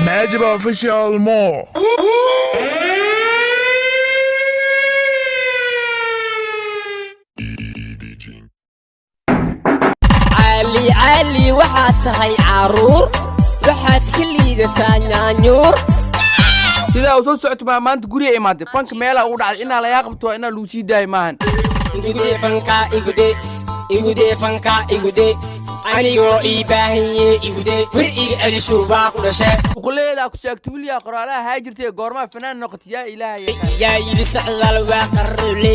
Magic Official More. علي waxaad tahay caruur waxaad ka liidataa nyaanyuur sida uu soo socdo maanta guriga imaade fanka meela uu dhacay inaa la yaqabto inaa luu sii daay maahan igude fanka anigoo ii baahanyahay igude wir iga celisho baa ku dhashay uqleeda ku sheegtay wiliya qoraalaha haajirtay goorma fanaan noqotay yaa ilaahay yaa yiri socdaal waa qarrule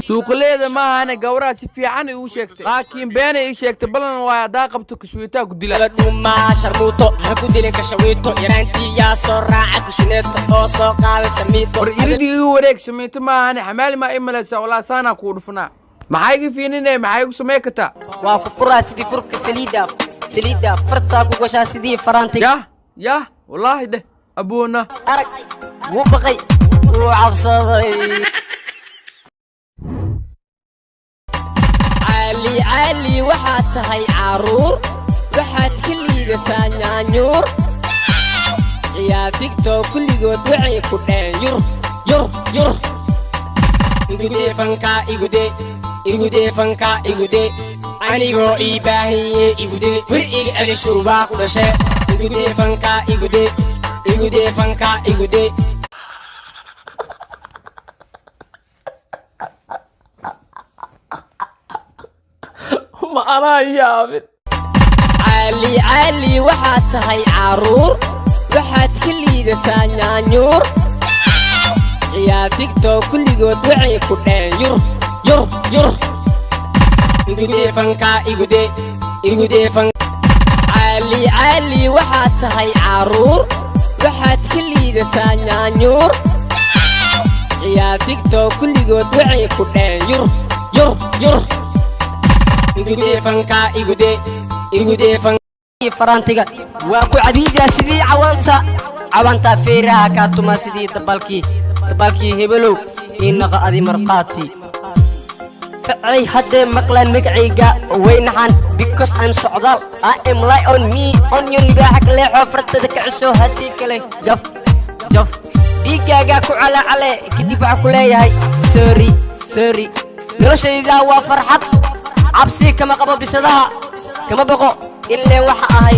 suuqleeda maahan gawraha si fiican ay u sheegtay laakiin been ay sheegtay balan waa daa qabto kashuuta ku dila dhuma sharmuuto ha ku dilin kashaweeto yaraantii yaa soo raaca kushineeto oo soo qaada shamiito iridii wareeg shamiito maahan xamaali ma imalaysa wala saana ku dhufnaa maxay ka fiininay maxay ku sameeytaa waa furaa sidii furka saliida farta ku gashaa sidii faraantiga ya wallahi de abuuna arag wuu baqay wuu cabsaday علي waxaad tahay caruur waxaad ka liidataa nyaanyuur ciyaar TikTok kulligood waxay ku dheen yur igude fanka anigoo ii baahanyahay igude wir iga celisho baa ku dhashay igude fanka ma ana yaabin علي waxaad tahay caruur waxaad ka liidataa nyaanyuur ciyaar TikTok kulligood waxay ku dheen yur igude fanka علي waxaad tahay caruur waxaad ka liidataa nyaanyuur ciyaar TikTok kulligood waxay ku dheen yur igude fanka farantiga waa ku cabiida sidii cawaanta feeraha ka tuma sidii dabalkii hebelow inaqa adi marqaati facay hadde maqlan magacayga weynahan because I'm socdaal I am lie on me on your libaax leexo fartada ka cisho hadii kale jaf digaaga ku calaacale kadib waxa ku leeyahay sorry noloshayda waa farxad cabsi kama qabo bisadaha kama baqo ilaa waxa ahay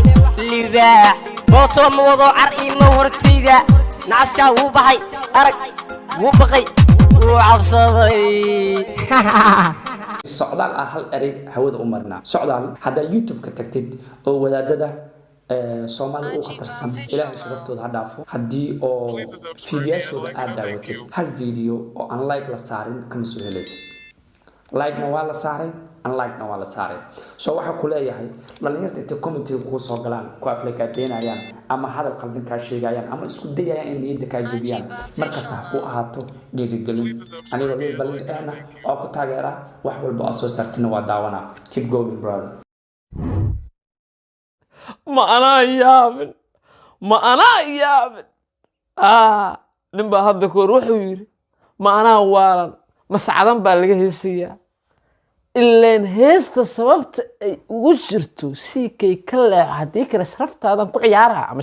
libaax mooto ma wado car ima hortayda nacaska wuu baxay arag wuu baqay wuu cabsaday socdaal hal eray hawada u marnaa socdaal hada YouTube ka tagtid oo wadaadada Soomaali u khatarsan ilaahay sharaftooda ha dhaafo hadii oo fiidiyaashooda aad daawatid hal video oo aan like la saarin kama soo helaysid like na waa la saaray unlike na waa la saaray soo waxa ku leeyahay dhalinyarta inta commentiga ku soo galaan ku aflagaadeynayaan ama hadal qaldan ka sheegayaan ama isku dayayaan in niyada ka jabiyaan markaas ha ku ahaato dhiirigelin aniga balin eena oo ku taageera wax walba oo soo saartina waa daawana keep going brother ma ana yaabin nimba hadda koor wuxuu yiri ma ana waalan mas'adan baa laga heesiyaa ileen heesta sababta ay ugu jirto sikay kale hadii kale sharaftaada ku ciyaaraha ama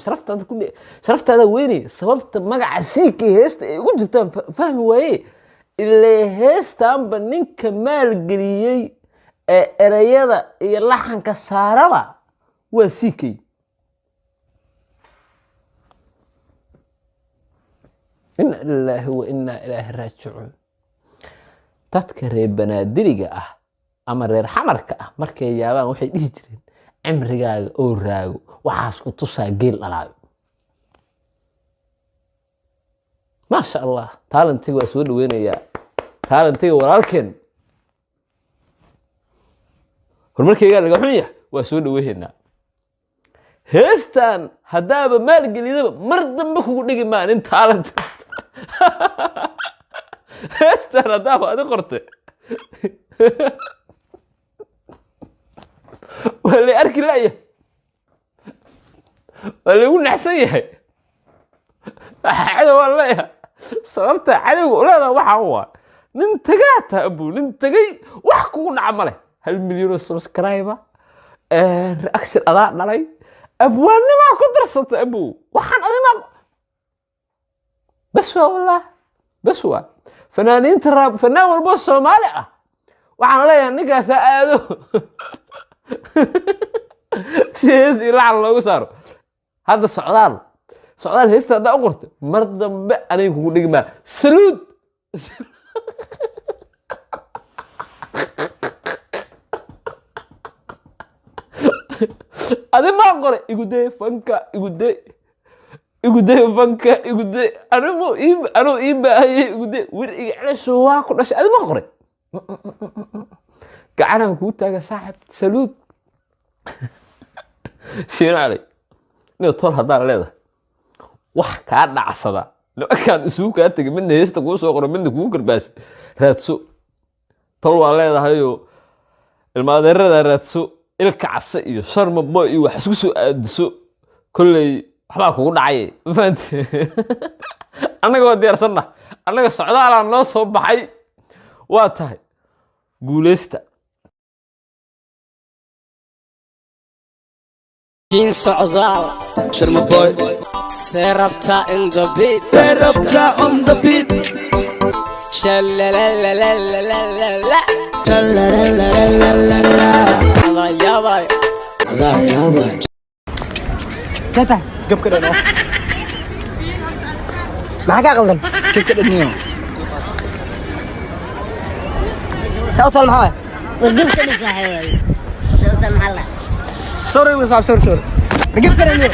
sharaftaada weynay sababta magaca sikay heesta ay ugu jirtaan fahmi waaye ilaa heestan ba ninka maal galiyay ee erayada iyo laxanka saaraba waa sikay inna lillahi wa inna ilaihi raaji'uun dadka reer banaadiriga ah ama reer xamarka ah markay yaabaan waxay dhihi jireen cimrigaaga oo raago waxaas ku tusaa geel dhalaayo ma sha Allah talentiga waa soo dhaweynaya talentiga walaalkeen horumarkayga laga xun yahay waa soo dhaweynaa heestan hadaaba maal gelidaba mar dambe kugu dhigi maan in talent heestan hadaaba adi qortay wala arki laaya wala ugu naxsan yahay cadow walaaya sababta cadowga ulada waxa waa nin tagaata abu nin tagay wax kugu dhaca male 1 milyan subscriber reaction adaa dhalay أبواني ما كنت رصت أبو وحن أنا بس والله بس هو فنانين ترى فنان والبوس سومالي وحن عليها نيكا سألو سيس إلى على الله وصار هذا السعودال سعودال هيستا دا أقرت مرضى أنا يقول لك ما سلود هذا ما أقول يقول فنكا يقول فنكا يقول أنا مو أنا يقول ورقي على سواك ولا شيء هذا ما أقول كأنا قلت يا صاحب سلود شير علي نطول هذا لهذا وح كان عصدا لو كان سوق أنتج منه يستقول سوق منه كوكر بس راتسو طلوا لهذا هيو المادر هذا راتسو الكعص iyo sharmabo iyo wax isku soo aadiso kulay waxba kugu dhacay fahant anaga waa diyaarsanna anaga socdaal aan loo soo baxay waa tahay guuleysta in socdaal Sharmaboy serabta in the beat Serabta on the beat shalalalalalalalala Yabay سبع Gab ka dano معك أقلن Gab ka daniyo صوت المحاوي وقفت لي صاحبي صوت المحلة Sorry رقبت أنا